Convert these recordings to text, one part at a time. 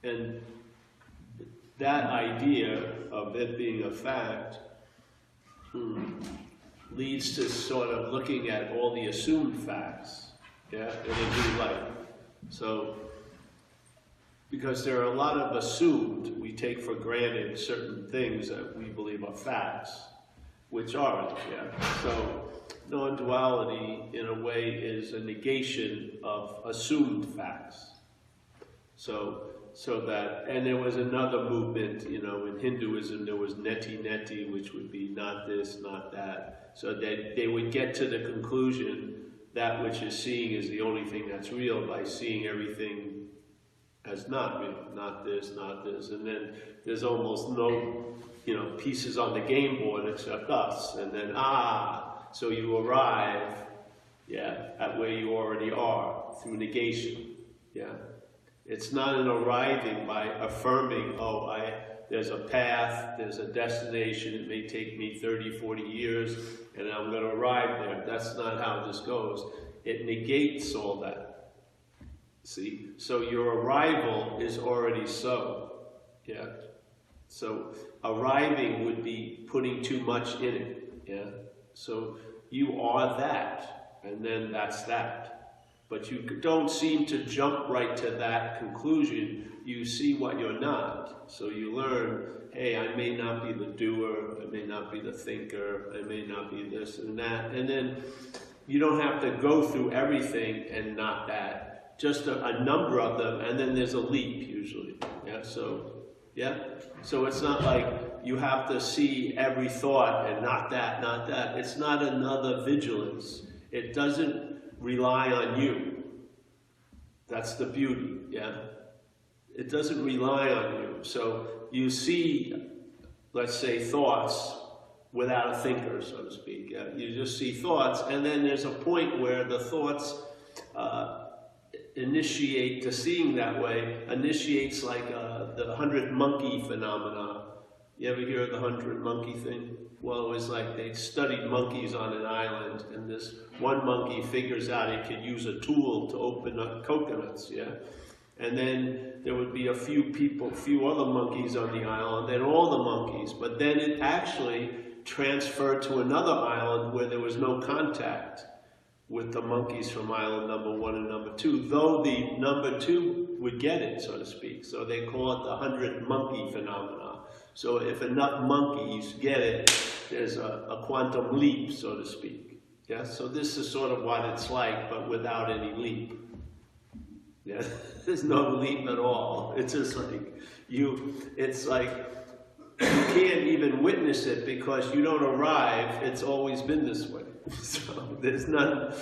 And that idea of it being a fact leads to sort of looking at all the assumed facts, yeah, in a new light. So, because there are a lot of assumed, we take for granted certain things that we believe are facts, which aren't, yeah. So, non-duality, in a way, is a negation of assumed facts. So that, and there was another movement, you know, in Hinduism, there was neti, which would be not this, not that. So that they would get to the conclusion that which is seeing is the only thing that's real by seeing everything as not real, not this, and then there's almost no, you know, pieces on the game board except us, and then so you arrive, yeah, at where you already are through negation, yeah. It's not an arriving by affirming, oh, there's a path, there's a destination, it may take me 30, 40 years, and I'm going to arrive there. That's not how this goes. It negates all that. See? So your arrival is already so. Yeah? So arriving would be putting too much in it. Yeah? So you are that, and then that's that. But you don't seem to jump right to that conclusion. You see what you're not. So you learn, hey, I may not be the doer, I may not be the thinker, I may not be this and that. And then you don't have to go through everything and not that. Just a number of them, and then there's a leap usually. Yeah, so, yeah? So it's not like you have to see every thought and not that, not that. It's not another vigilance. It doesn't rely on you. That's the beauty, yeah? It doesn't rely on you. So you see, let's say, thoughts without a thinker, so to speak. Yeah? You just see thoughts, and then there's a point where the thoughts initiate, to seeing that way, initiates like the 100 monkey phenomena. You ever hear of the 100 monkey thing? Well, it was like they studied monkeys on an island, and this one monkey figures out it could use a tool to open up coconuts, yeah? And then there would be a few other monkeys on the island, then all the monkeys, but then it actually transferred to another island where there was no contact with the monkeys from island number 1 and number 2, though the number 2 would get it, so to speak. So they call it the 100 monkey phenomena. So if enough monkeys get it, there's a quantum leap, so to speak. Yeah, so this is sort of what it's like, but without any leap. Yeah, there's no leap at all. It's just like it's like you can't even witness it because you don't arrive. It's always been this way. So there's none.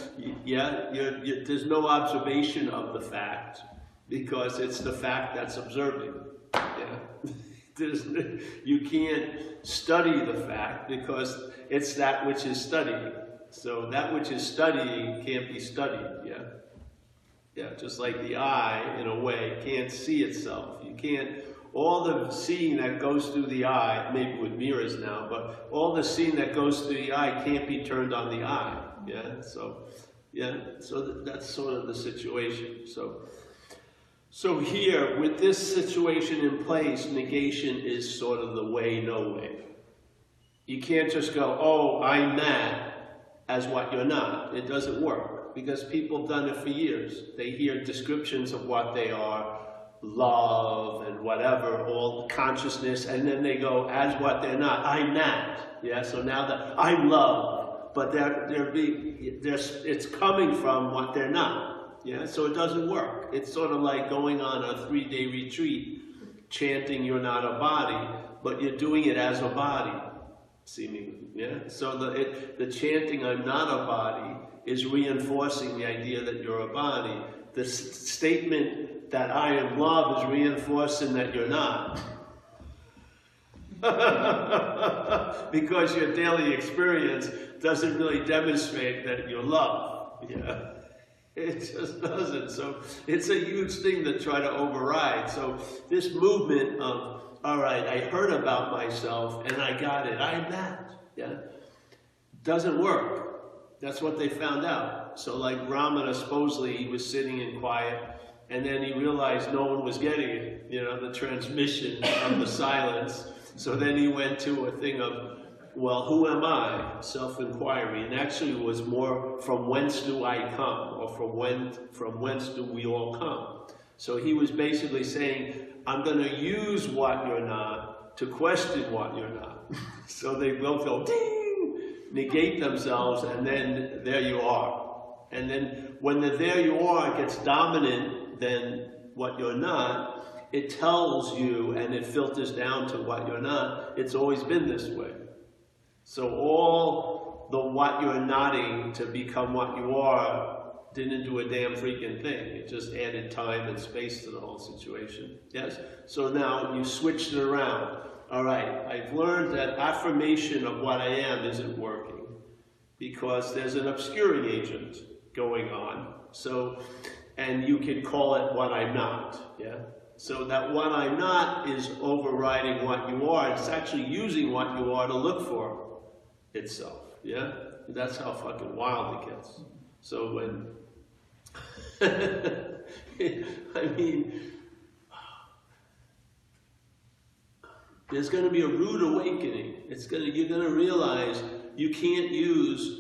Yeah, there's no observation of the fact because it's the fact that's observing. Yeah. You can't study the fact because it's that which is studying. So that which is studying can't be studied, yeah? Yeah, just like the eye, in a way, can't see itself. You can't, all the seeing that goes through the eye, maybe with mirrors now, but all the seeing that goes through the eye can't be turned on the eye, yeah? So, yeah, so that's sort of the situation. So here, with this situation in place, negation is sort of the way, no way. You can't just go, oh, I'm that, as what you're not. It doesn't work, because people have done it for years. They hear descriptions of what they are, love and whatever, all the consciousness, and then they go, as what they're not, I'm that. Yeah, so now that I'm love, but it's coming from what they're not. Yeah, so it doesn't work. It's sort of like going on a 3-day retreat, chanting you're not a body, but you're doing it as a body, seemingly. Yeah, so the chanting I'm not a body is reinforcing the idea that you're a body. The statement that I am love is reinforcing that you're not. Because your daily experience doesn't really demonstrate that you're love. Yeah. It just doesn't. So it's a huge thing to try to override. So this movement of, all right, I heard about myself and I got it. I'm that. Yeah. Doesn't work. That's what they found out. So like Ramana, supposedly he was sitting in quiet and then he realized no one was getting it, you know, the transmission of the silence. So then he went to a thing of, well, who am I? Self-inquiry. And actually it was more, from whence do I come? Or from whence do we all come? So he was basically saying, I'm going to use what you're not to question what you're not. So they both go, ding, negate themselves, and then there you are. And then when the there you are gets dominant than what you're not, it tells you, and it filters down to what you're not. It's always been this way. So all the what you're notting to become what you are didn't do a damn freaking thing. It just added time and space to the whole situation. Yes? So now you switched it around. All right, I've learned that affirmation of what I am isn't working because there's an obscuring agent going on. So, and you can call it what I'm not. Yeah? So that what I'm not is overriding what you are. It's actually using what you are to look for itself, yeah? That's how fucking wild it gets. So when, I mean, there's going to be a rude awakening. You're going to realize you can't use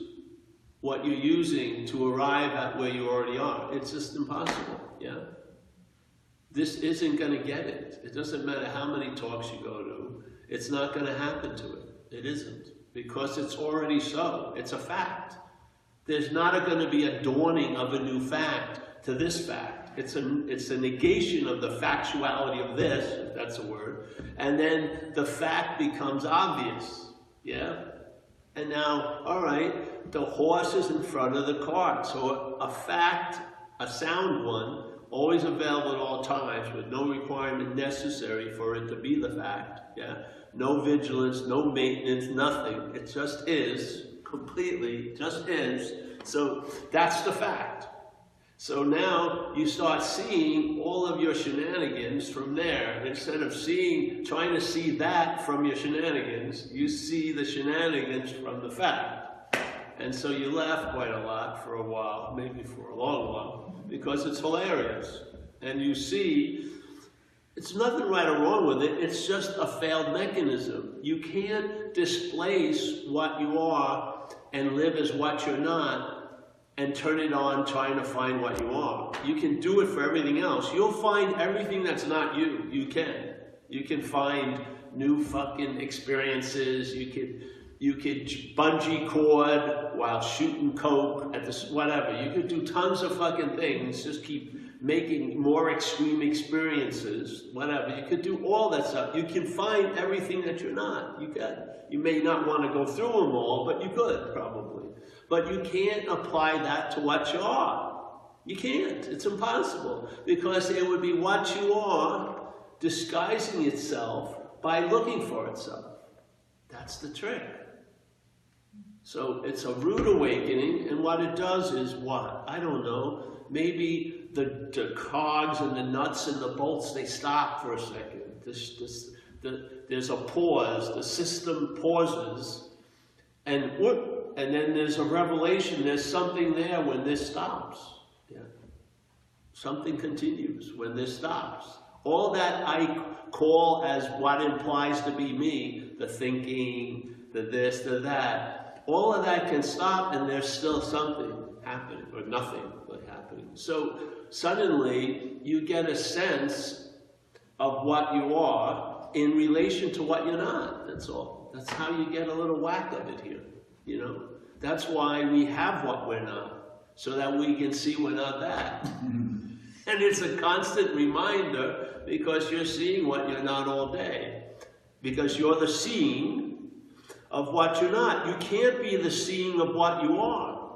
what you're using to arrive at where you already are. It's just impossible, yeah? This isn't going to get it. It doesn't matter how many talks you go to. It's not going to happen to it. It isn't. Because it's already so. It's a fact. There's not going to be a dawning of a new fact to this fact. It's a negation of the factuality of this, if that's a word. And then the fact becomes obvious. Yeah? And now, all right, the horse is in front of the cart. So a fact, a sound one, always available at all times with no requirement necessary for it to be the fact. Yeah? No vigilance, no maintenance, nothing. It just is, completely, just is. So that's the fact. So now you start seeing all of your shenanigans from there. Instead of trying to see that from your shenanigans, you see the shenanigans from the fact. And so you laugh quite a lot for a while, maybe for a long while, because it's hilarious. And you see, it's nothing right or wrong with it, it's just a failed mechanism. You can't displace what you are and live as what you're not and turn it on trying to find what you are. You can do it for everything else. You'll find everything that's not you. You can. You can find new fucking experiences. You could bungee cord while shooting coke at this, whatever. You could do tons of fucking things. Just keep making more extreme experiences, whatever. You could do all that stuff. You can find everything that you're not. You can. You may not want to go through them all, but you could, probably. But you can't apply that to what you are. You can't. It's impossible. Because it would be what you are disguising itself by looking for itself. That's the trick. So it's a rude awakening, and what it does is what? I don't know. Maybe the cogs and the nuts and the bolts, they stop for a second. There's a pause. The system pauses, and then there's a revelation. There's something there when this stops. Yeah. Something continues when this stops. All that I call as what implies to be me, the thinking, the this, the that, all of that can stop, and there's still something happening, or nothing like happening. So suddenly you get a sense of what you are in relation to what you're not. That's all. That's how you get a little whack of it here. You know, that's why we have what we're not, so that we can see we're not that. And it's a constant reminder, because you're seeing what you're not all day. Because you're the seeing of what you're not. You can't be the seeing of what you are,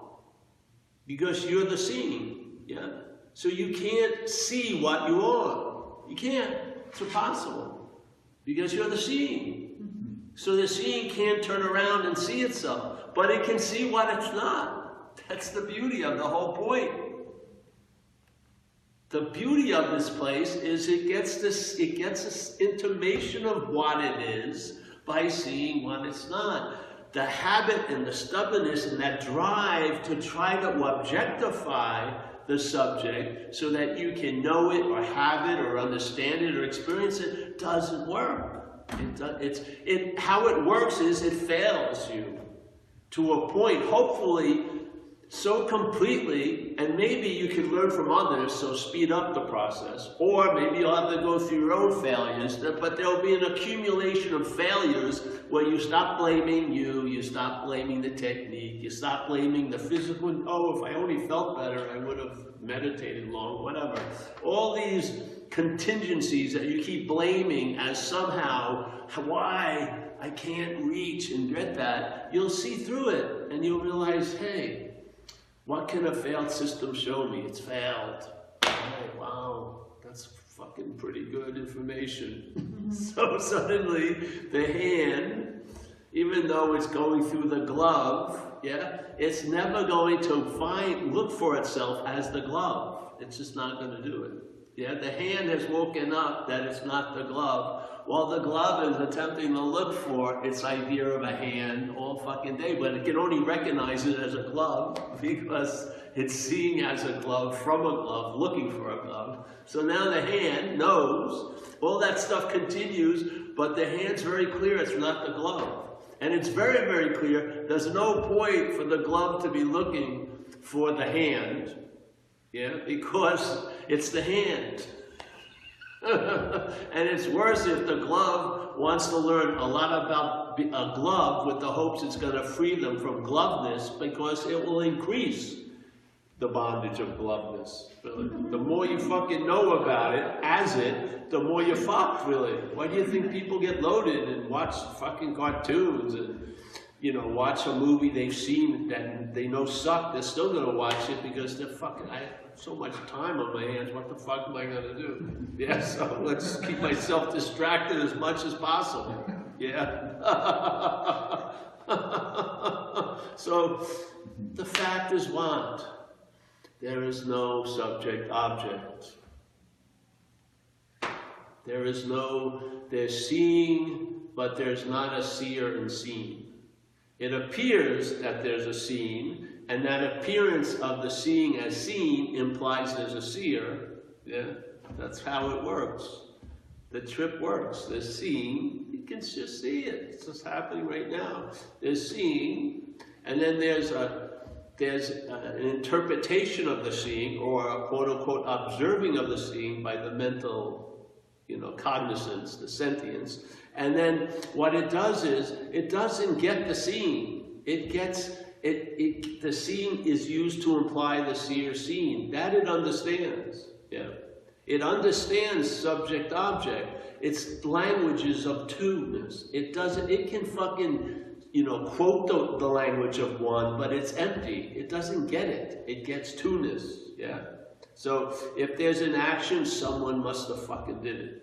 because you're the seeing. Yeah? So you can't see what you are. You can't. It's impossible, because you're the seeing. So the seeing can't turn around and see itself, but it can see what it's not. That's the beauty of the whole point. The beauty of this place is it gets this intimation of what it is by seeing what it's not. The habit and the stubbornness and that drive to try to objectify the subject so that you can know it or have it or understand it or experience it doesn't work. How it works is it fails you to a point, hopefully, so completely, and maybe you can learn from others, so speed up the process, or maybe you'll have to go through your own failures, but there'll be an accumulation of failures where you stop blaming you stop blaming the technique, you stop blaming the physical, oh, if I only felt better, I would have meditated long, whatever. All these contingencies that you keep blaming as somehow, why I can't reach and get that, you'll see through it, and you'll realize, hey, what can a failed system show me? It's failed. Oh, wow, that's fucking pretty good information. So suddenly, the hand, even though it's going through the glove, yeah, it's never going to look for itself as the glove. It's just not going to do it. Yeah, the hand has woken up that it's not the glove, while the glove is attempting to look for its idea of a hand all fucking day, but it can only recognize it as a glove because it's seeing as a glove from a glove, looking for a glove. So now the hand knows, all that stuff continues, but the hand's very clear it's not the glove. And it's very, very clear there's no point for the glove to be looking for the hand, yeah, because it's the hand. And it's worse if the glove wants to learn a lot about a glove with the hopes it's going to free them from gloveness, because it will increase the bondage of gloveness. Really. The more you fucking know about it, as it, the more you're fucked, really. Why do you think people get loaded and watch fucking cartoons and, you know, watch a movie they've seen that they know suck? They're still going to watch it because they're fucking, I have so much time on my hands, what the fuck am I going to do? Yeah, so let's keep myself distracted as much as possible. Yeah. So, the fact is what? There is no subject-object. There's seeing, but there's not a seer and seen. It appears that there's a seeing, and that appearance of the seeing as seen implies there's a seer. Yeah, that's how it works. The trip works. There's seeing, you can just see it. It's just happening right now. There's seeing, and then there's an interpretation of the seeing, or a quote-unquote observing of the seeing by the mental, you know, cognizance, the sentience. And then what it does is, it doesn't get the seeing. The seeing is used to imply the seer seen. That it understands. Yeah. It understands subject-object. It's languages of two-ness. It can fucking, you know, quote the language of one, but it's empty. It doesn't get it. It gets two-ness. Yeah. So if there's an action, someone must have fucking did it.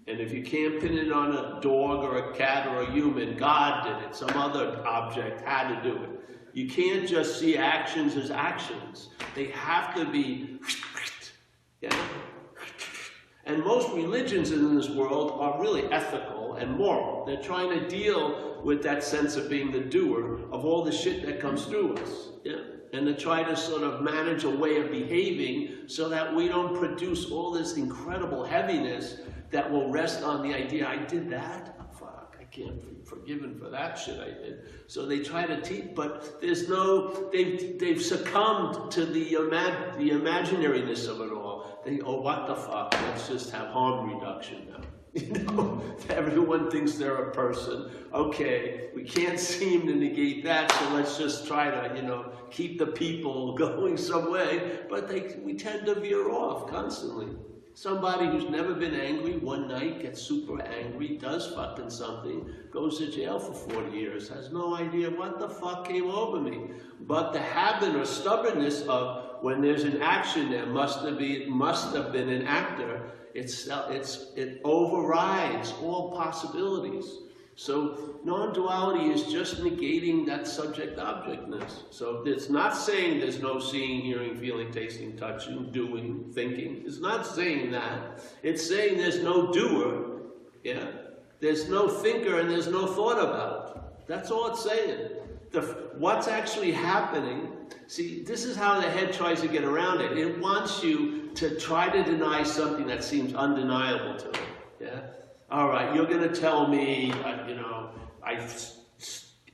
And if you can't pin it on a dog or a cat or a human, God did it. Some other object had to do it. You can't just see actions as actions. They have to be, yeah. And most religions in this world are really ethical and moral. They're trying to deal with that sense of being the doer of all the shit that comes through us. Yeah. And to try to sort of manage a way of behaving so that we don't produce all this incredible heaviness that will rest on the idea, I did that? Oh, fuck, I can't be forgiven for that shit I did. So they try to teach, but there's no, they've succumbed to the imaginariness of it all. Oh, what the fuck, let's just have harm reduction now. You know, everyone thinks they're a person. Okay, we can't seem to negate that, so let's just try to, you know, keep the people going some way. But we tend to veer off constantly. Somebody who's never been angry one night gets super angry, does fucking something, goes to jail for 40 years, has no idea what the fuck came over me. But the habit or stubbornness of when there's an action, there must have been an actor. It overrides all possibilities. So non-duality is just negating that subject-objectness. So it's not saying there's no seeing, hearing, feeling, tasting, touching, doing, thinking. It's not saying that. It's saying there's no doer, yeah? There's no thinker and there's no thought about. That's all it's saying. What's actually happening, see, this is how the head tries to get around it. It wants you to try to deny something that seems undeniable to it. Yeah? All right, you're going to tell me, you know,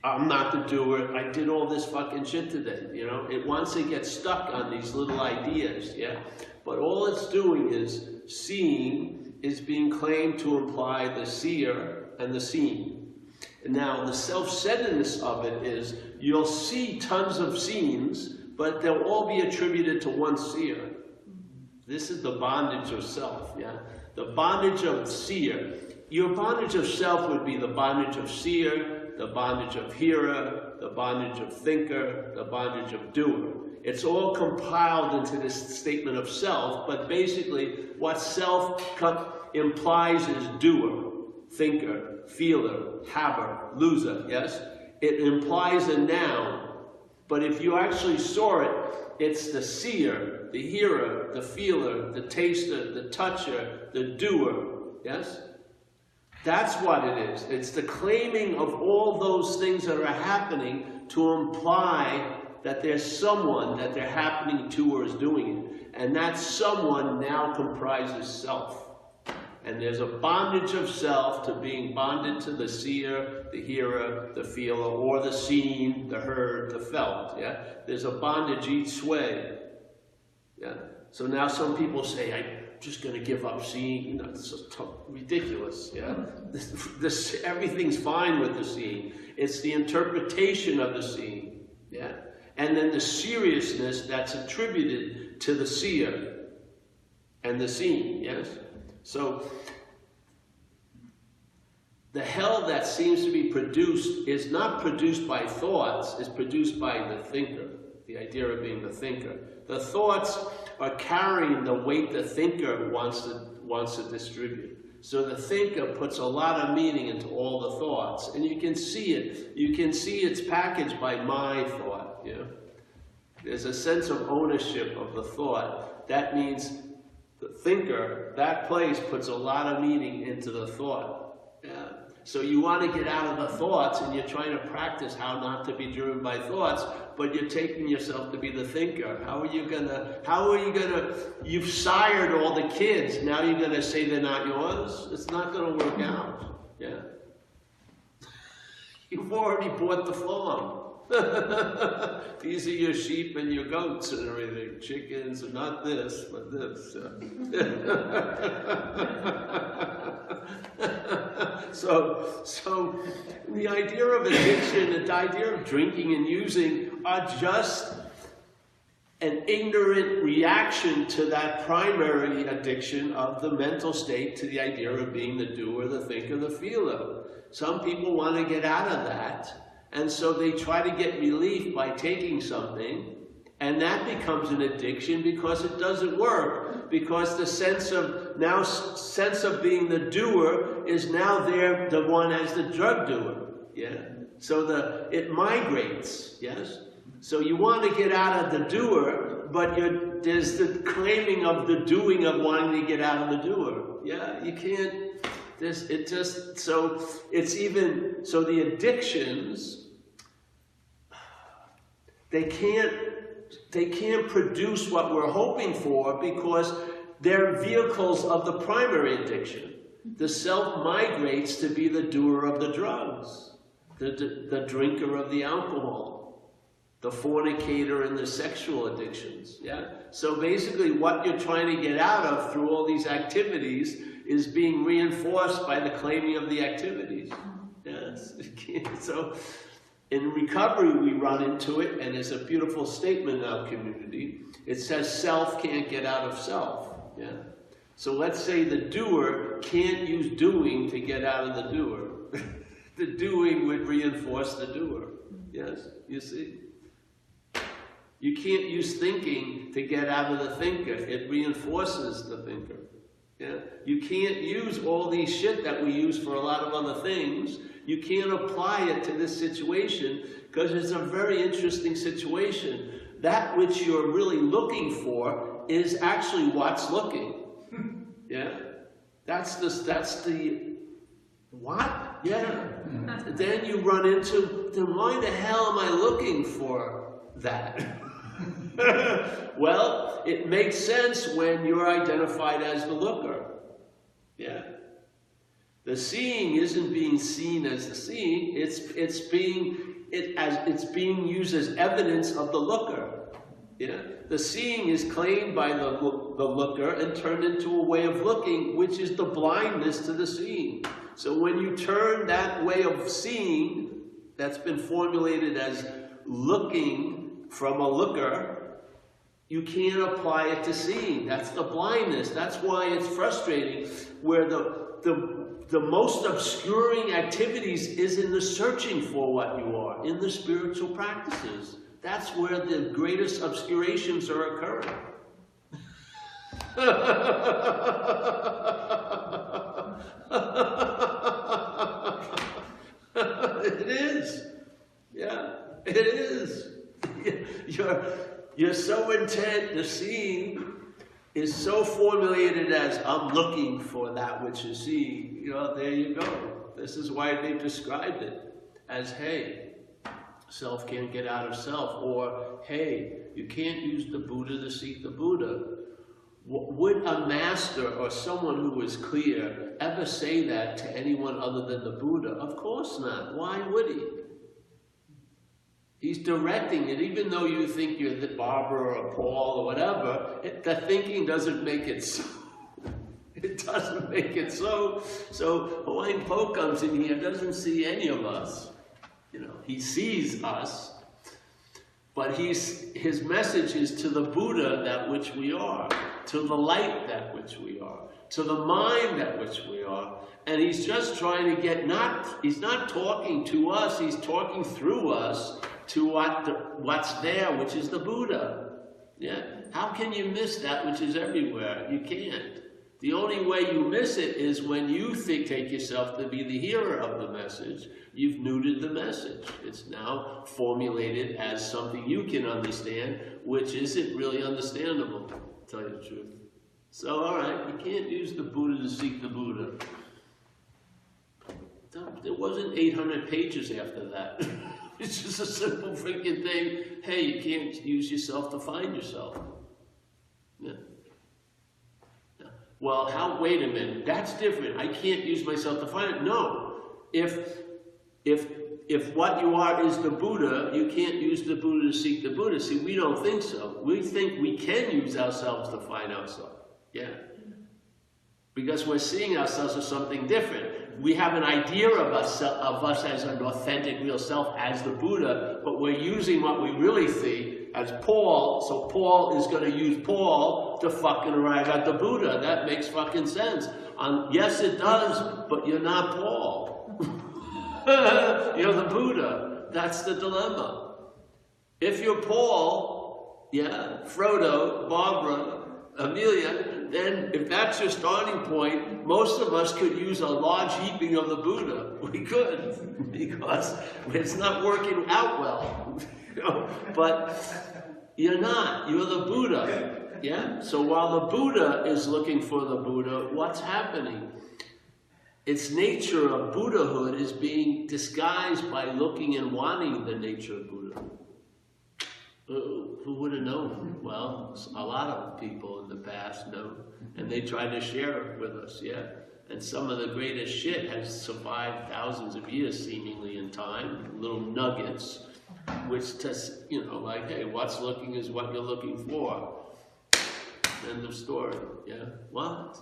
I'm not the doer. I did all this fucking shit today, you know. It wants to get stuck on these little ideas, yeah. But all it's doing is seeing is being claimed to imply the seer and the seen. And now the self-centeredness of it is you'll see tons of scenes, but they'll all be attributed to one seer. This is the bondage of self, yeah. The bondage of seer. Your bondage of self would be the bondage of seer, the bondage of hearer, the bondage of thinker, the bondage of doer. It's all compiled into this statement of self, but basically what self implies is doer, thinker, feeler, haver, loser, yes? It implies a noun, but if you actually saw it, it's the seer, the hearer, the feeler, the taster, the toucher, the doer, yes? That's what it is. It's the claiming of all those things that are happening to imply that there's someone that they're happening to or is doing it. And that someone now comprises self. And there's a bondage of self to being bonded to the seer, the hearer, the feeler, or the seen, the heard, the felt. Yeah? There's a bondage each way. Yeah? So now some people say, I'm just going to give up seeing. You know, it's just ridiculous. Yeah? Everything's fine with the seeing. It's the interpretation of the seeing. Yeah? And then the seriousness that's attributed to the seer and the seen. Yes? So, the hell that seems to be produced is not produced by thoughts, it's produced by the thinker, the idea of being the thinker. The thoughts are carrying the weight the thinker wants to distribute. So the thinker puts a lot of meaning into all the thoughts, and you can see it. You can see it's packaged by my thought. You know? There's a sense of ownership of the thought. That means the thinker, that place puts a lot of meaning into the thought. Yeah. So you want to get out of the thoughts, and you're trying to practice how not to be driven by thoughts, but you're taking yourself to be the thinker. How are you gonna, you've sired all the kids, now you're gonna say they're not yours? It's not gonna work out. Yeah. You've already bought the farm. These are your sheep and your goats and everything. Chickens, and not this, but this. So the idea of addiction, the idea of drinking and using are just an ignorant reaction to that primary addiction of the mental state to the idea of being the doer, the thinker, the feeler. Some people want to get out of that. And so they try to get relief by taking something, and that becomes an addiction because it doesn't work. Because the sense of being the doer is now there, the one as the drug doer. Yeah. So it migrates. Yes. So you want to get out of the doer, but there's the claiming of the doing of wanting to get out of the doer. Yeah. You can't. So the addictions, they can't produce what we're hoping for because they're vehicles of the primary addiction. The self migrates to be the doer of the drugs, the drinker of the alcohol, the fornicator and the sexual addictions. Yeah. So basically what you're trying to get out of through all these activities is being reinforced by the claiming of the activities. Yes. So in recovery we run into it, and it's a beautiful statement in our community. It says self can't get out of self. Yeah. So let's say the doer can't use doing to get out of the doer. The doing would reinforce the doer. Yes, you see? You can't use thinking to get out of the thinker. It reinforces the thinker. Yeah? You can't use all these shit that we use for a lot of other things. You can't apply it to this situation because it's a very interesting situation. That which you're really looking for is actually what's looking. Yeah? That's the What? Yeah. Then you run into, then why the hell am I looking for that? Well, it makes sense when you're identified as the looker. Yeah. The seeing isn't being seen as the seeing, it's being used as evidence of the looker. Yeah. The seeing is claimed by the looker and turned into a way of looking, which is the blindness to the seeing. So when you turn that way of seeing, that's been formulated as looking from a looker, you can't apply it to seeing. That's the blindness. That's why it's frustrating, where the most obscuring activities is in the searching for what you are, in the spiritual practices. That's where the greatest obscurations are occurring. It is. Yeah, it is. You're so intent, the seeing is so formulated as, I'm looking for that which is seen. You know, there you go. This is why they've described it as, hey, self can't get out of self, or, hey, you can't use the Buddha to seek the Buddha. Would a master or someone who is clear ever say that to anyone other than the Buddha? Of course not. Why would he? He's directing it, even though you think you're the Barbara or Paul or whatever, the thinking doesn't make it so. It doesn't make it so. So Hawaiian Po comes in here, doesn't see any of us. You know, he sees us, but his message is to the Buddha that which we are, to the light that which we are, to the mind that which we are. And he's just trying to get, he's not talking to us, he's talking through us to what's there, which is the Buddha. Yeah? How can you miss that which is everywhere? You can't. The only way you miss it is when you take yourself to be the hearer of the message. You've neutered the message. It's now formulated as something you can understand, which isn't really understandable, to tell you the truth. So, all right, you can't use the Buddha to seek the Buddha. There wasn't 800 pages after that. It's just a simple freaking thing. Hey, you can't use yourself to find yourself. Yeah. Yeah. Well, wait a minute, that's different. I can't use myself to find it. No. If what you are is the Buddha, you can't use the Buddha to seek the Buddha. See, we don't think so. We think we can use ourselves to find ourselves. Yeah. Because we're seeing ourselves as something different. We have an idea of us as an authentic real self, as the Buddha, but we're using what we really see as Paul, so Paul is going to use Paul to fucking arrive at the Buddha. That makes fucking sense. Yes, it does, but you're not Paul. You're the Buddha. That's the dilemma. If you're Paul, yeah, Frodo, Barbara, Amelia, then if that's your starting point, most of us could use a large heaping of the Buddha. We could, because it's not working out well. You know? But you're not. You're the Buddha. Yeah? So while the Buddha is looking for the Buddha, what's happening? Its nature of Buddhahood is being disguised by looking and wanting the nature of Buddha. Who would have known? Well, a lot of people in the past know, and they try to share it with us, yeah? And some of the greatest shit has survived thousands of years, seemingly, in time, little nuggets, which just, you know, like, hey, what's looking is what you're looking for. End of story, yeah? What?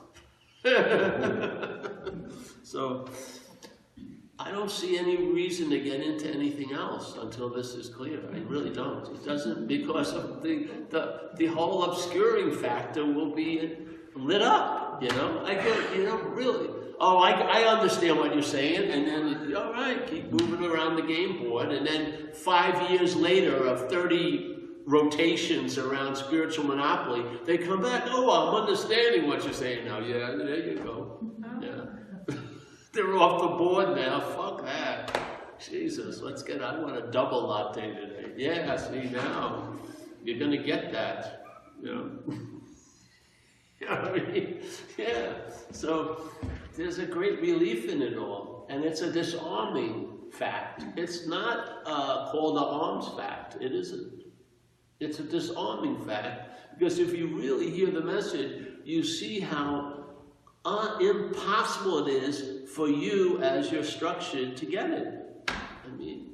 So, I don't see any reason to get into anything else until this is clear. I really don't. It doesn't, because of the whole obscuring factor will be lit up, you know? I get, you know, really. Oh, I understand what you're saying, and then, all right, keep moving around the game board, and then 5 years later of 30 rotations around spiritual monopoly, they come back, oh, I'm understanding what you're saying now. Yeah, there you go. Yeah. They're off the board now. Fuck that. Jesus, I want a double latte today. Yeah, see now. You're going to get that. You know? You know what I mean? Yeah. So there's a great relief in it all. and it's a disarming fact. It's not called an arms fact. It isn't. It's a disarming fact, because if you really hear the message, you see how impossible it is for you as you're structured to get it. I mean,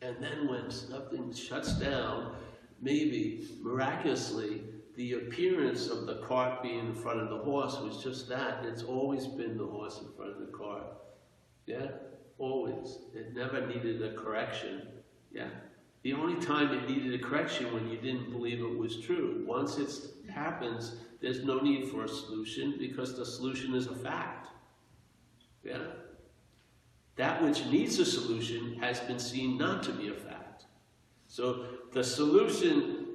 and then when something shuts down, maybe miraculously, the appearance of the cart being in front of the horse was just that. It's always been the horse in front of the cart. Yeah? Always. It never needed a correction. Yeah? The only time it needed a correction when you didn't believe it was true. Once it happens, there's no need for a solution, because the solution is a fact. Yeah? That which needs a solution has been seen not to be a fact. So the solution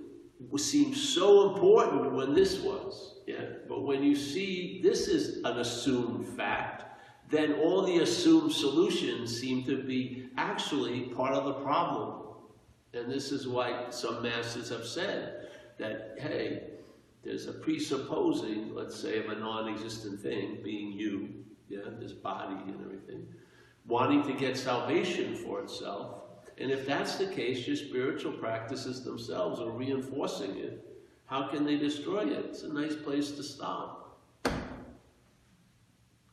seemed so important when this was, yeah? But when you see this is an assumed fact, then all the assumed solutions seem to be actually part of the problem. And this is why some masters have said that, hey, there's a presupposing, let's say, of a non-existent thing, being you, yeah, this body and everything, wanting to get salvation for itself. And if that's the case, your spiritual practices themselves are reinforcing it. How can they destroy it? It's a nice place to stop.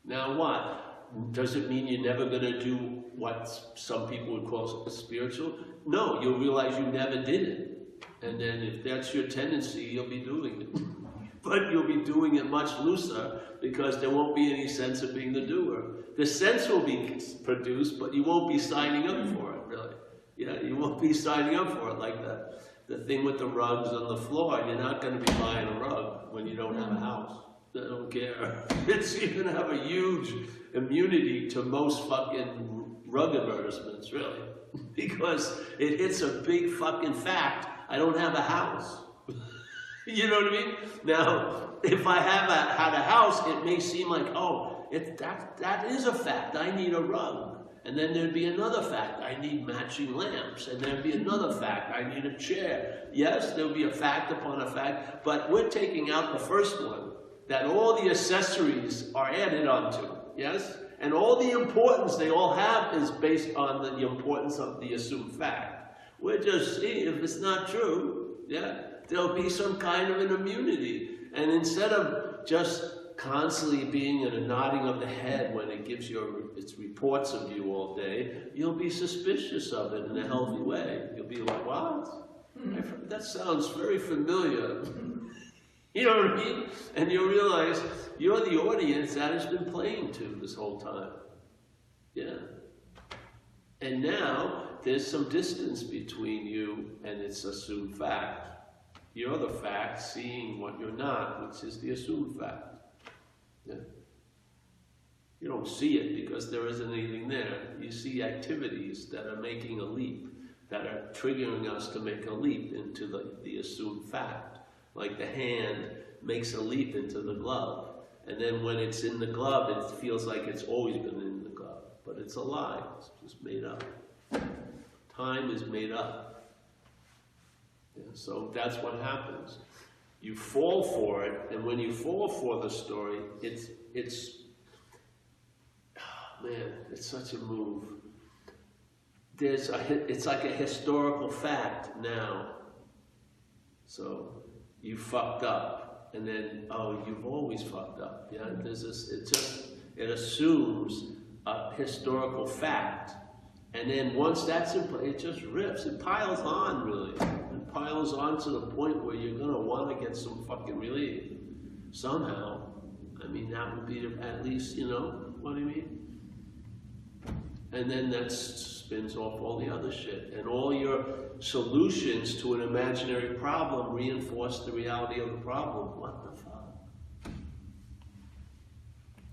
Now what? Does it mean you're never going to do what some people would call spiritual? No, you'll realize you never did it. And then if that's your tendency, you'll be doing it. But you'll be doing it much looser, because there won't be any sense of being the doer. The sense will be produced, but you won't be signing up for it, really. Yeah, you won't be signing up for it, like the thing with the rugs on the floor. You're not going to be buying a rug when you don't have a house. I don't care. You're going to have a huge immunity to most fucking rug advertisements, really. Because it hits a big fucking fact. I don't have a house. You know what I mean? Now, if I had a house, it may seem like, oh, that is a fact. I need a rug. And then there'd be another fact. I need matching lamps. And there'd be another fact. I need a chair. Yes, there'll be a fact upon a fact. But we're taking out the first one, that all the accessories are added onto. Yes? And all the importance they all have is based on the importance of the assumed fact. We're just seeing if it's not true, yeah, there'll be some kind of an immunity. And instead of just constantly being in a nodding of the head when it gives you its reports of you all day, you'll be suspicious of it in a healthy way. You'll be like, what? That sounds very familiar. You know what I mean? And you'll realize you're the audience that has been playing to this whole time. Yeah. And now there's some distance between you and its assumed fact. You're the fact seeing what you're not, which is the assumed fact. Yeah. You don't see it because there isn't anything there. You see activities that are making a leap, that are triggering us to make a leap into the assumed fact. Like the hand makes a leap into the glove. And then when it's in the glove, it feels like it's always been in the glove. But it's a lie. It's just made up. Time is made up. Yeah, so that's what happens. You fall for it, and when you fall for the story, it's such a move. It's like a historical fact now. So you fucked up, and then, oh, you've always fucked up. Yeah, there's this. It assumes a historical fact, and then once that's in place, it just rips. It piles on, really. It piles on to the point where you're gonna want to get some fucking relief somehow. I mean, that would be at least, you know what I mean. And then that spins off all the other shit. And all your solutions to an imaginary problem reinforce the reality of the problem. What the fuck?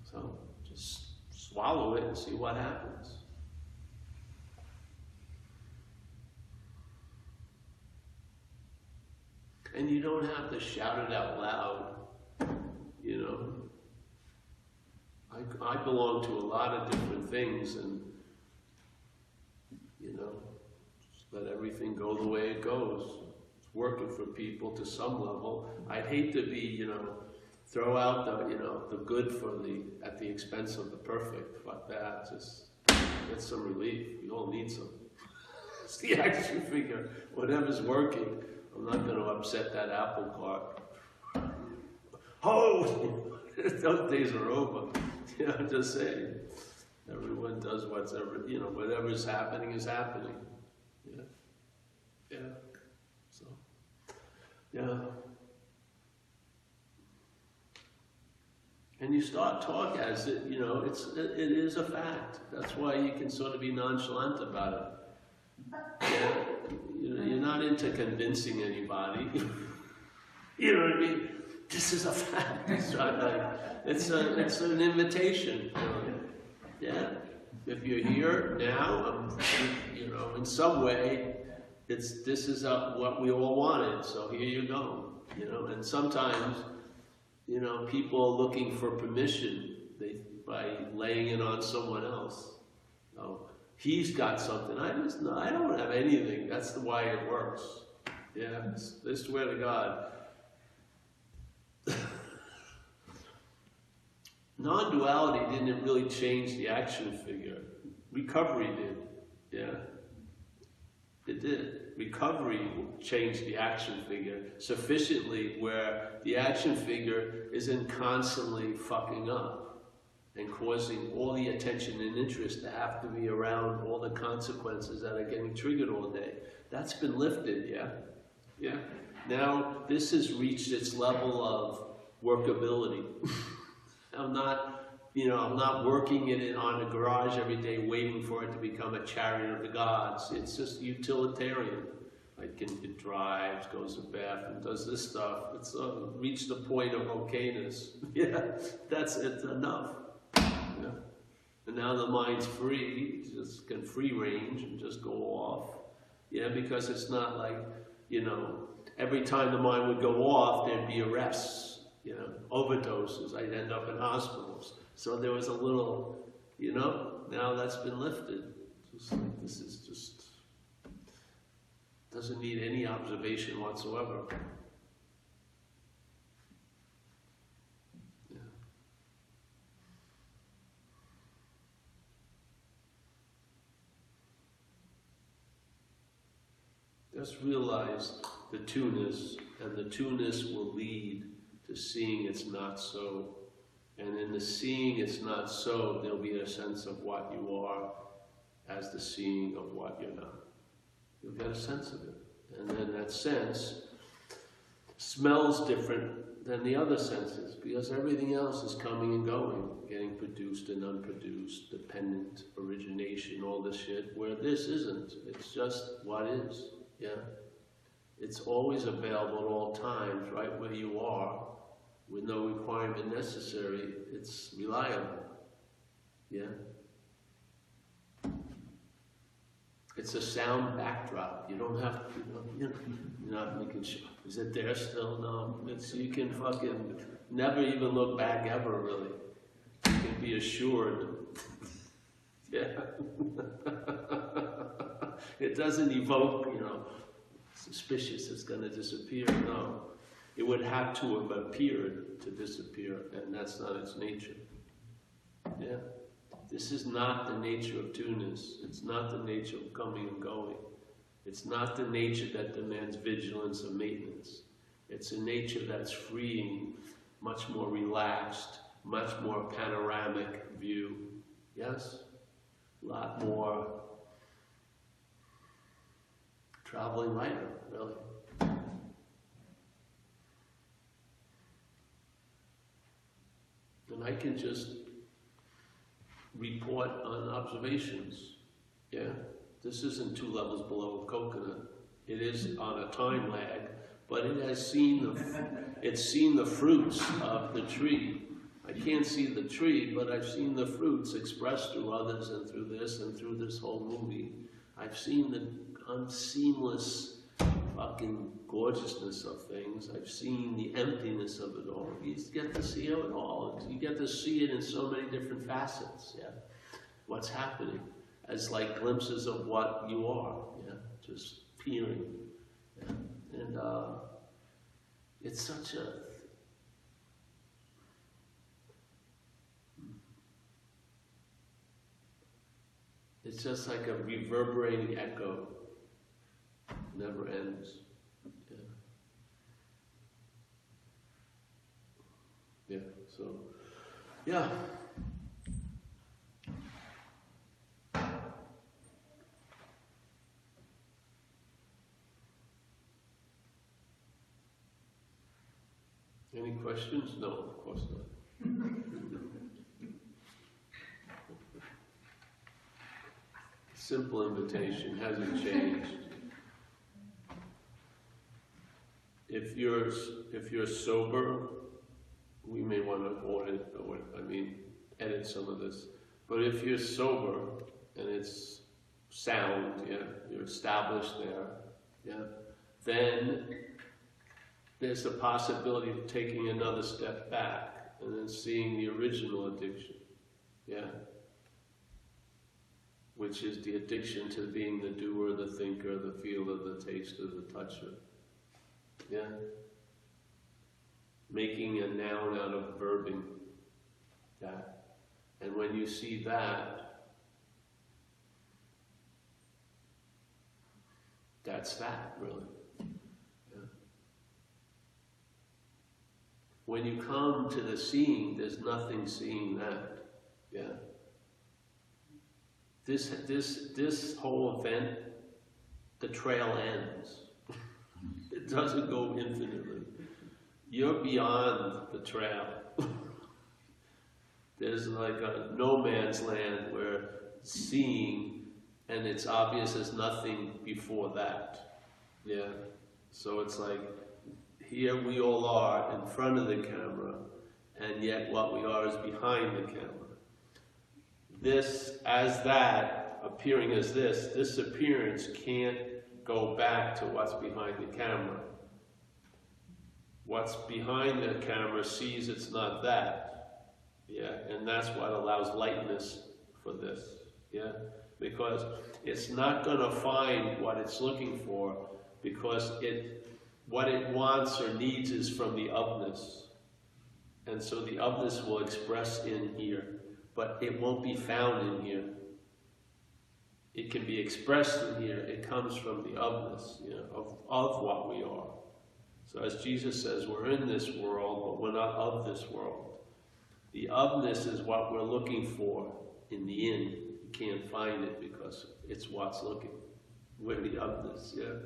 So just swallow it and see what happens. And you don't have to shout it out loud, you know. I belong to a lot of different things, and you know, just let everything go the way it goes. That's It's working for people to some level. I'd hate to be, you know, throw out the, you know, the good at the expense of the perfect. Fuck that. Just get some relief. We all need some. It's the action figure. Whatever's working. I'm not going to upset that apple cart. Oh, those days are over. You know, I'm just saying. Everyone does whatever's happening is happening. Yeah. Yeah. So, yeah. And you start talk as it, you know, it is a fact. That's why you can sort of be nonchalant about it. Yeah. You're not into convincing anybody. You know what I mean? This is a fact. It's not like, it's an invitation. Yeah. If you're here now, you know, in some way, this is what we all wanted. So here you go. You know, and sometimes, you know, people are looking for permission by laying it on someone else. Oh, he's got something. I don't have anything. That's the way it works. Yeah, I swear to God. Non-duality didn't really change the action figure. Recovery did. Yeah, it did. Recovery changed the action figure sufficiently where the action figure isn't constantly fucking up and causing all the attention and interest to have to be around all the consequences that are getting triggered all day. That's been lifted, yeah? Yeah. Now, this has reached its level of workability. I'm not working it on a garage every day waiting for it to become a chariot of the gods. It's just utilitarian. Like it drives, goes to the bathroom, does this stuff. It's reached the point of okayness. Yeah, it's enough. Yeah. And now the mind's free, it just can free range and just go off. Yeah, because it's not like, you know, every time the mind would go off, there'd be arrests, you know, overdoses. I'd end up in hospitals. So there was a little, you know, now that's been lifted. Just like, this is just, doesn't need any observation whatsoever. Yeah. Just realize the two-ness, and the two-ness will lead to seeing it's not so. And in the seeing it's not so, there'll be a sense of what you are as the seeing of what you're not. You'll get a sense of it. And then that sense smells different than the other senses because everything else is coming and going, getting produced and unproduced, dependent, origination, all this shit, where this isn't. It's just what is, yeah? It's always available at all times, right where you are, with no requirement necessary. It's reliable, yeah? It's a sound backdrop. You don't have to, you're not making sure. Is it there still? No. You can fucking never even look back ever, really. You can be assured. Yeah. It doesn't evoke, you know, suspicious it's going to disappear. No. It would have to have appeared to disappear, and that's not its nature. Yeah. This is not the nature of two-ness. It's not the nature of coming and going. It's not the nature that demands vigilance or maintenance. It's a nature that's freeing, much more relaxed, much more panoramic view. Yes? A lot more traveling lighter, really. And I can just report on observations. Yeah, this isn't 2 levels below a coconut. It is on a time lag, but it has seen the fruits of the tree. I can't see the tree, but I've seen the fruits expressed through others and through this and through this whole movie. I've seen the unseamless fucking gorgeousness of things. I've seen the emptiness of it all. You get to see it all. You get to see it in so many different facets, yeah? What's happening as like glimpses of what you are, yeah? Just peering, yeah? And it's such a, it's just like a reverberating echo, never ends. Yeah, so, yeah. Any questions? No, of course not. Simple invitation, hasn't changed. If you're sober, we may want to edit some of this. But if you're sober and it's sound, yeah, you're established there, yeah, then there's the possibility of taking another step back and then seeing the original addiction, yeah, which is the addiction to being the doer, the thinker, the feeler, the taster, the toucher, yeah. Making a noun out of verbing that. And when you see that, that's that, really. Yeah. When you come to the seeing, there's nothing seeing that. Yeah. This whole event, the trail ends. It doesn't go infinitely. You're beyond the trail. There's like a no man's land where seeing, and it's obvious there's nothing before that. Yeah. So it's like, here we all are in front of the camera, and yet what we are is behind the camera. This, as that, appearing as this appearance can't go back to what's behind the camera. What's behind the camera sees it's not that, yeah, and that's what allows lightness for this, yeah, because it's not going to find what it's looking for, because what it wants or needs is from the upness, and so the upness will express in here, but it won't be found in here. It can be expressed in here. It comes from the upness, you know, of what we are. So as Jesus says, we're in this world, but we're not of this world. The upness is what we're looking for in the in. You can't find it because it's what's looking. We're the upness, yeah.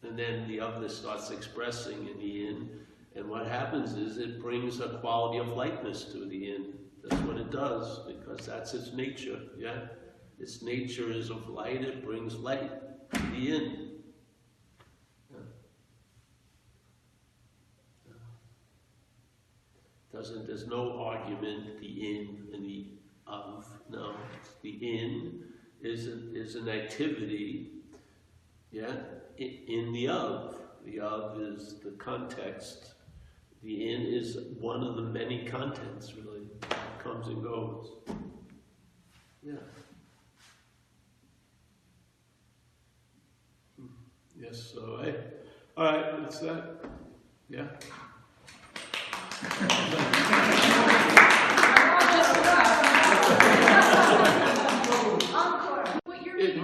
And then the upness starts expressing in the in, and what happens is it brings a quality of lightness to the in. That's what it does, because that's its nature, yeah. Its nature is of light, it brings light to the in. There's no argument, the in and the of, no. The in is an activity, yeah, in the of. The of is the context. The in is one of the many contents, really. It comes and goes. Yeah. Yes, so, hey. All right, that's that. Yeah.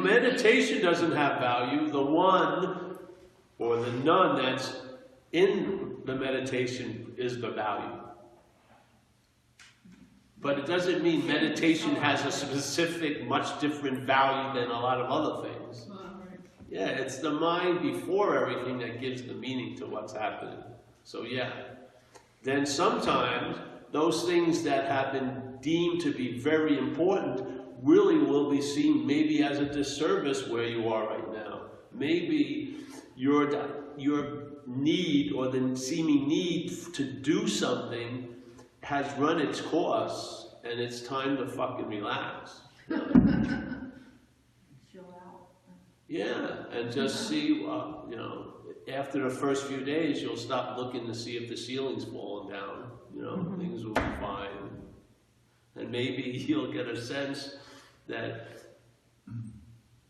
Meditation doesn't have value. The one or the none that's in the meditation is the value. But it doesn't mean meditation has a specific, much different value than a lot of other things. Yeah, it's the mind before everything that gives the meaning to what's happening. So yeah. Then sometimes those things that have been deemed to be very important really will be seen maybe as a disservice where you are right now. Maybe your need, or the seeming need to do something, has run its course, and it's time to fucking relax. Chill out. Yeah, and just see, you know, after the first few days, you'll stop looking to see if the ceiling's falling down. You know, things will be fine. And maybe you'll get a sense that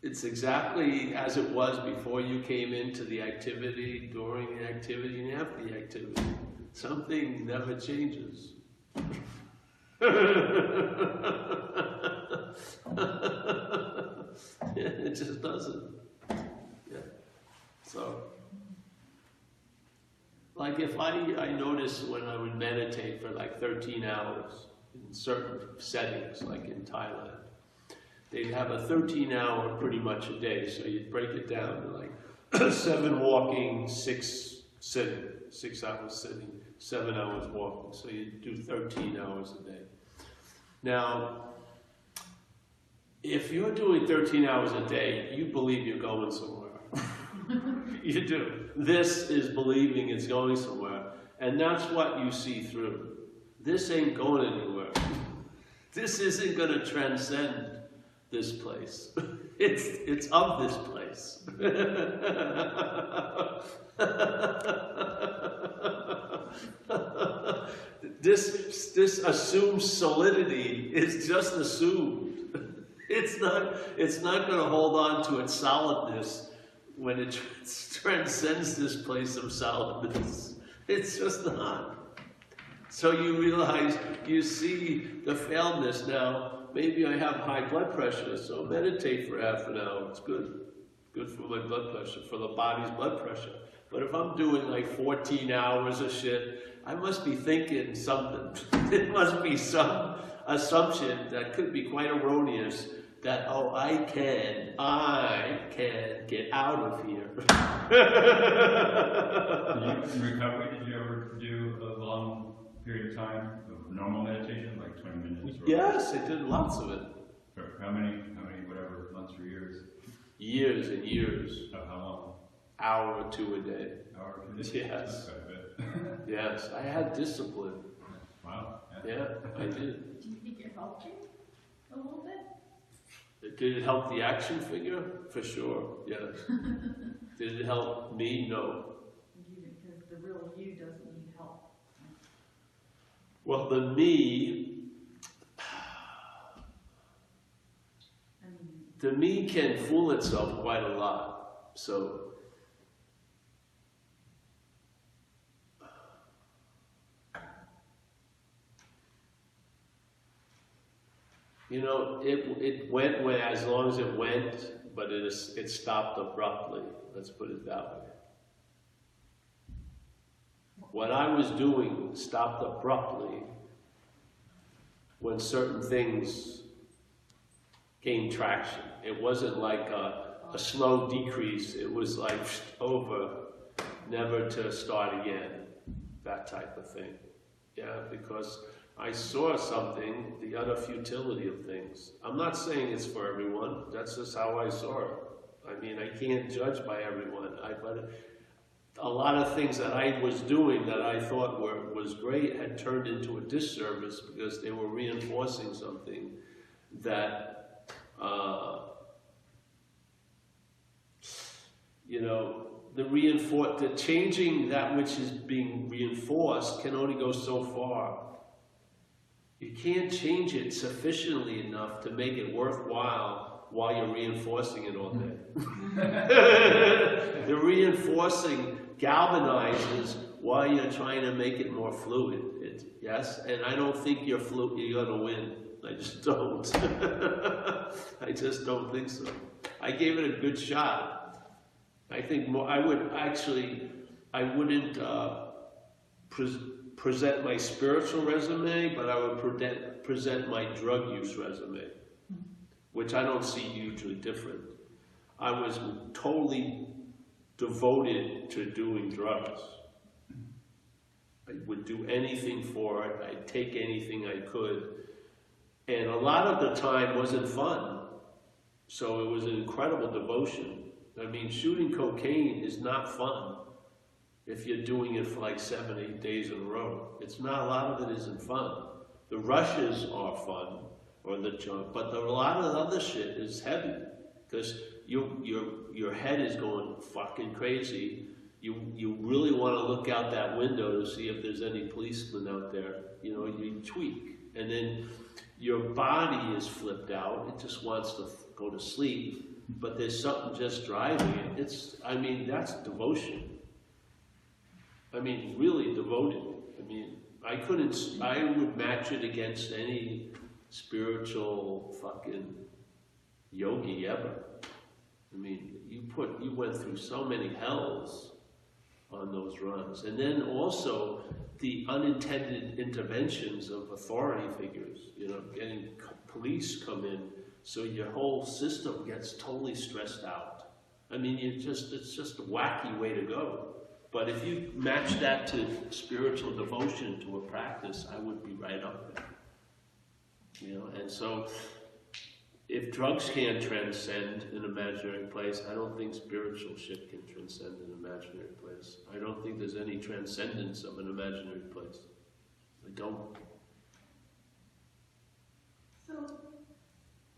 It's exactly as it was before you came into the activity, during the activity, and after the activity. Something never changes. It just doesn't. Yeah. So, like if I noticed when I would meditate for like 13 hours in certain settings, like in Thailand, they'd have a 13-hour pretty much a day. So you'd break it down to like 7 walking, 6 sitting, 6 hours sitting, 7 hours walking. So you'd do 13 hours a day. Now, if you're doing 13 hours a day, you believe you're going somewhere. You do. This is believing it's going somewhere. And that's what you see through. This ain't going anywhere. This isn't going to transcend this place. It's of this place. This assumed solidity is just assumed. It's not going to hold on to its solidness when it transcends this place of solidness. It's just not. So you realize, you see the failedness. Now, maybe I have high blood pressure, so meditate for half an hour. It's good. Good for my blood pressure, for the body's blood pressure. But if I'm doing like 14 hours of shit, I must be thinking something. It must be some assumption that could be quite erroneous that, oh, I can get out of here. In recovery, did you ever do a long period of time of normal meditation, like 20 minutes? Yes, I did lots of it. For how many, whatever, months or years? Years and years. How long? Hour or 2 a day. Hour or 2 a day? Yes. That's quite a bit. Yes, I had discipline. Wow. Yeah, I did. Do you think it helped you a little bit? Did it help the action figure? For sure, yes. Did it help me? No. Because the real you doesn't need help. Well, the me, the me can fool itself quite a lot. So, you know, it went as long as it went, but it stopped abruptly. Let's put it that way. What I was doing stopped abruptly when certain things gained traction. It wasn't like a slow decrease. It was like over, never to start again, that type of thing. Yeah, because I saw something, the utter futility of things. I'm not saying it's for everyone. That's just how I saw it. I mean, I can't judge by everyone. But a lot of things that I was doing that I thought was great had turned into a disservice because they were reinforcing something that, you know, the changing that which is being reinforced can only go so far. You can't change it sufficiently enough to make it worthwhile while you're reinforcing it all day. The reinforcing galvanizes while you're trying to make it more fluid. Yes? And I don't think you're going to win. I just don't. I just don't think so. I gave it a good shot. I think more, I wouldn't present my spiritual resume, but I would present my drug use resume, which I don't see hugely different. I was totally devoted to doing drugs. I would do anything for it. I'd take anything I could. And a lot of the time wasn't fun. So it was an incredible devotion. I mean, shooting cocaine is not fun if you're doing it for like 7, 8 days in a row. It's not, a lot of it isn't fun. The rushes are fun, or the junk, but a lot of the other shit is heavy, because your head is going fucking crazy. You really want to look out that window to see if there's any policemen out there. You know, you tweak. And then your body is flipped out. It just wants to go to sleep. but there's something just driving it. I mean, that's devotion. I mean, really devoted. I mean, I would match it against any spiritual fucking yogi ever. I mean, you went through so many hells on those runs. And then also the unintended interventions of authority figures, getting police come in, so your whole system gets totally stressed out. I mean, it's just a wacky way to go. But if you match that to spiritual devotion, to a practice, I would be right up there. And so if drugs can't transcend an imaginary place, I don't think spiritual shit can transcend an imaginary place. I don't think there's any transcendence of an imaginary place. I don't. So,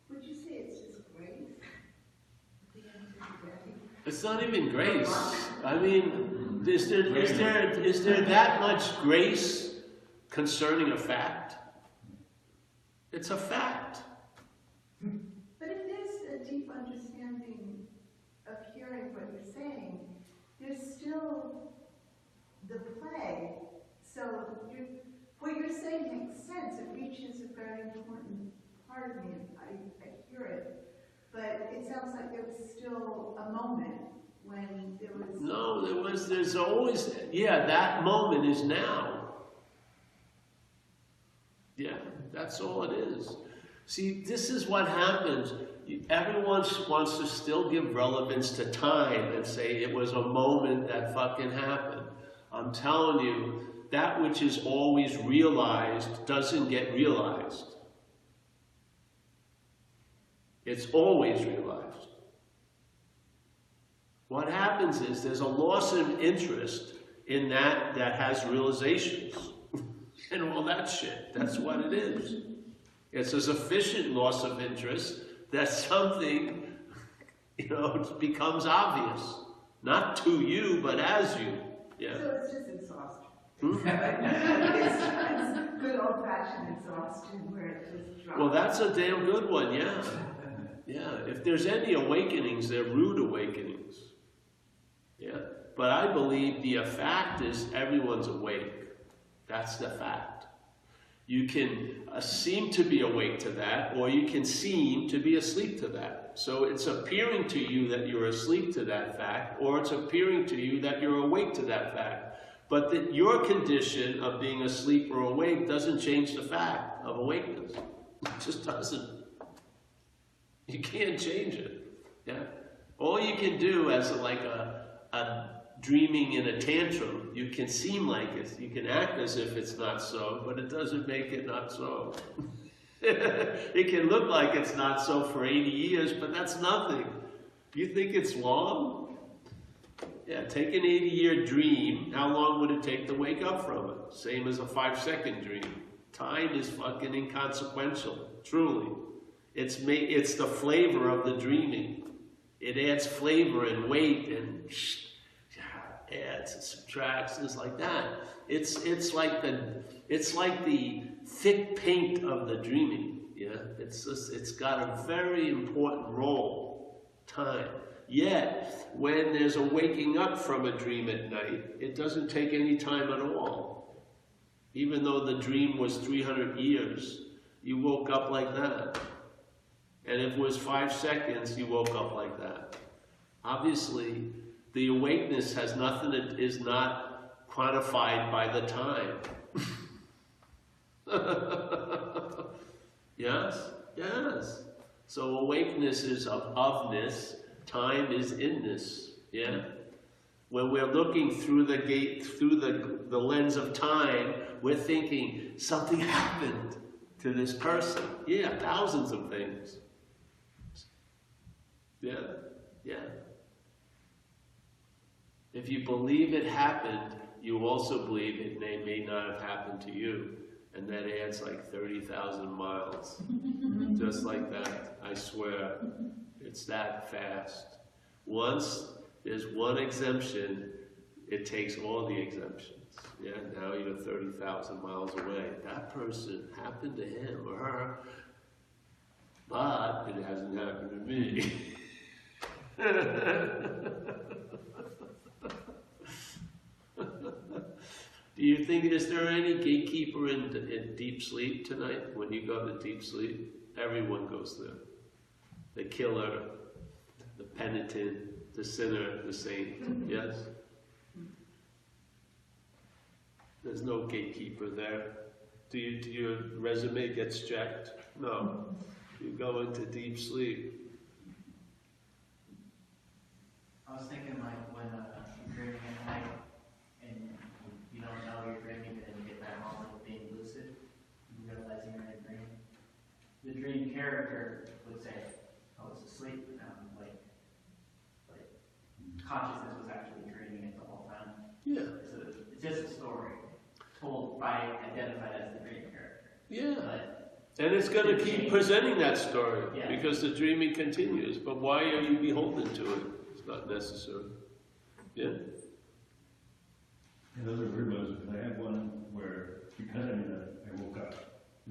would you say it's just grace at the end of the day? It's not even grace. I mean, is there that much grace concerning a fact? It's a fact. But if there's a deep understanding of hearing what you're saying, there's still the play. So what you're saying makes sense. It reaches a very important part of me. I hear it. But it sounds like there was still a moment when there was... No, there's always, that moment is now. Yeah, that's all it is. See, this is what happens. Everyone wants to still give relevance to time and say it was a moment that fucking happened. I'm telling you, that which is always realized doesn't get realized. It's always realized. What happens is there's a loss of interest in that has realizations and all that shit. That's what it is. It's a sufficient loss of interest that something, becomes obvious. Not to you, but as you. Yeah. So it's just exhaustion. It's good old-fashioned exhaustion where it just drops. Well, that's a damn good one, yeah. Yeah, if there's any awakenings, they're rude awakenings. Yeah, but I believe the fact is everyone's awake. That's the fact. You can seem to be awake to that, or you can seem to be asleep to that. So it's appearing to you that you're asleep to that fact, or it's appearing to you that you're awake to that fact. But that your condition of being asleep or awake doesn't change the fact of awakeness. It just doesn't. You can't change it. Yeah. All you can do as a dreaming in a tantrum, you can seem like it. You can act as if it's not so, but it doesn't make it not so. It can look like it's not so for 80 years, but that's nothing. You think it's long? Yeah, take an 80-year dream. How long would it take to wake up from it? Same as a 5-second dream. Time is fucking inconsequential, truly. It's the flavor of the dreaming. It adds flavor and weight and adds and subtracts, things like that. It's like the thick paint of the dreaming. Yeah, it's got a very important role. Time. Yet, when there's a waking up from a dream at night, it doesn't take any time at all. Even though the dream was 300 years, you woke up like that. And if it was 5 seconds, you woke up like that. Obviously, the awakeness has nothing that is not quantified by the time. Yes? Yes. So awakeness is of ofness, time is inness. Yeah? When we're looking through the gate, through the lens of time, we're thinking something happened to this person. Yeah, thousands of things. Yeah, yeah. If you believe it happened, you also believe it may not have happened to you. And that adds like 30,000 miles. Just like that, I swear. It's that fast. Once there's one exemption, it takes all the exemptions. Yeah, now you're 30,000 miles away. That person happened to him or her, but it hasn't happened to me. Do you think, is there any gatekeeper in deep sleep tonight? When you go to deep sleep, everyone goes there. The killer, the penitent, the sinner, the saint. Yes? There's no gatekeeper there. Do your resume gets checked? No. You go into deep sleep. I was thinking like when you're dreaming at night and you don't know you're dreaming, but then you get that moment of being lucid, you realize you're in a dream. The dream character would say, "Oh, it's asleep," but now like consciousness was actually dreaming it the whole time. Yeah. So it's just a story told by identified as the dream character. Yeah. But And it's going to keep presenting that story Yeah. because the dreaming continues. But why are you beholden to it? It's not necessary. Yeah? And those are weird ones, because I had one where, because I woke up.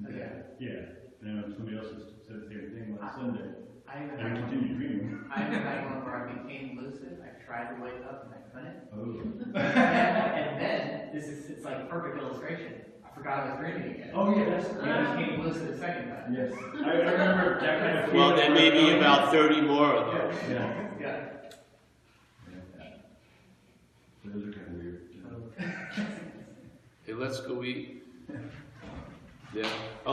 Okay. Yeah. And then somebody else said the same thing last Sunday. I even And I had one, continued dreaming. I even had one where I became lucid. I tried to wake up and I couldn't. Oh. And then, it's like perfect illustration. I forgot I was dreaming again. Oh, yeah, that's And I became lucid a second time. Yes. I remember that kind of feeling. Well, there may be about 30 more of those. Yeah. Yeah. So those are kind of weird. Hey, let's go eat. Yeah.